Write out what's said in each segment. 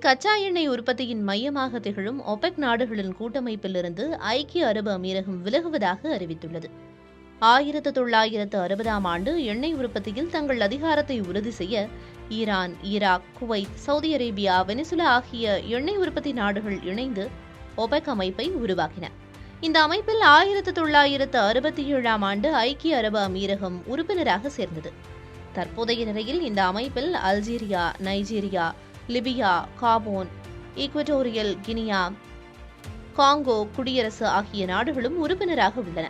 கச்சா எண்ணெய் உற்பத்தியின் மையமாக திகழும் ஒபெக் நாடுகளின் கூட்டமைப்பிலிருந்து ஐக்கிய அரபு அமீரகம் விலகுவதாக அறிவித்துள்ளது. 1960ஆம் ஆண்டு எண்ணெய் உற்பத்தியில் தங்கள் அதிகாரத்தை உறுதி செய்ய Iran, Iraq, Kuwait, Saudi Arabia, Venezuela ஆகிய எண்ணெய் உற்பத்தி நாடுகள் இணைந்து ஒபெக் அமைப்பை உருவாக்கின. இந்த அமைப்பில் 1967ஆம் ஆண்டு ஐக்கிய அரபு அமீரகம் உறுப்பினராக சேர்ந்தது. தற்போதைய நிலையில் இந்த அமைப்பில் Algeria, Nigeria, Libya, Gabon, equatorial Guinea, Congo குடியரசு ஆகிய நாடுகளும் உறுப்பினராக உள்ளன.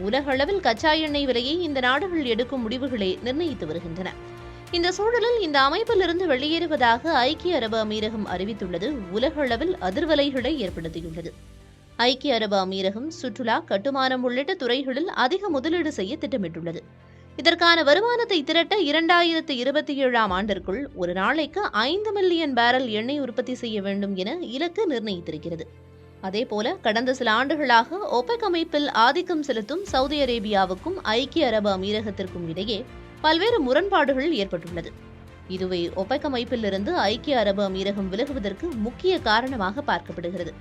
உலகளவில் கச்சா எண்ணெய் விலையை இந்த நாடுகள் எடுக்கும் முடிவுகளை நிர்ணயித்து வருகின்றன. இந்த சூழலில் இந்த அமைப்பிலிருந்து வெளியேறுவதாக ஐக்கிய அரபு அமீரகம் அறிவித்துள்ளது உலகளவில் அதிர்வலைகளை ஏற்படுத்தியுள்ளது. ஐக்கிய அரபு அமீரகம் சுற்றுலா, கட்டுமானம் உள்ளிட்ட துறைகளில் அதிக முதலீடு செய்ய திட்டமிட்டுள்ளது. இதற்கான வருமானத்தை திரட்ட 2027ஆம் ஆண்டிற்குள் ஒரு நாளைக்கு 5 மில்லியன் பேரல் எண்ணெய் உற்பத்தி செய்ய வேண்டும் என இலக்கு நிர்ணயித்திருக்கிறது. அதேபோல கடந்த சில ஆண்டுகளாக ஒபெக் அமைப்பில் ஆதிக்கம் செலுத்தும் சவுதி அரேபியாவுக்கும் ஐக்கிய அரபு அமீரகத்திற்கும் இடையே பல்வேறு முரண்பாடுகள் ஏற்பட்டுள்ளது. இதுவே ஒபெக் அமைப்பிலிருந்து ஐக்கிய அரபு அமீரகம் விலகுவதற்கு முக்கிய காரணமாக பார்க்கப்படுகிறது.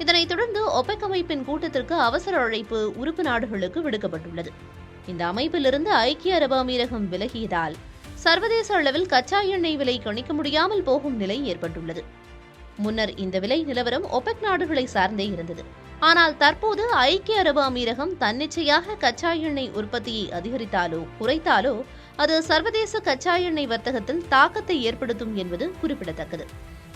இதனைத் தொடர்ந்து ஒபெக் அமைப்பின் கூட்டத்திற்கு அவசர அழைப்பு உறுப்பு நாடுகளுக்கு விடுக்கப்பட்டுள்ளது. இந்த அமைப்பிலிருந்து ஐக்கிய அரபு அமீரகம் விலகியதால் சர்வதேச அளவில் கச்சா எண்ணெய் விலை கணிக்க முடியாமல் போகும் நிலை ஏற்பட்டுள்ளது. முன்னர் இந்த விலை நிலவரம் ஒபெக் நாடுகளை சார்ந்தே இருந்தது. ஆனால் தற்போது ஐக்கிய அரபு அமீரகம் தன்னிச்சையாக கச்சா எண்ணெய் உற்பத்தியை அதிகரித்தாலோ குறைத்தாலோ அது சர்வதேச கச்சா எண்ணெய் வர்த்தகத்தில் தாக்கத்தை ஏற்படுத்தும் என்பது குறிப்பிடத்தக்கது.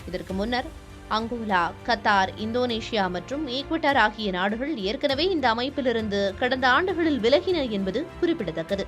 இதற்கு முன்னர் அங்கோலா, கத்தார், இந்தோனேஷியா மற்றும் ஈக்வட்டார் ஆகிய நாடுகள் ஏற்கனவே இந்த அமைப்பிலிருந்து கடந்த ஆண்டுகளில் விலகின என்பது குறிப்பிடத்தக்கது.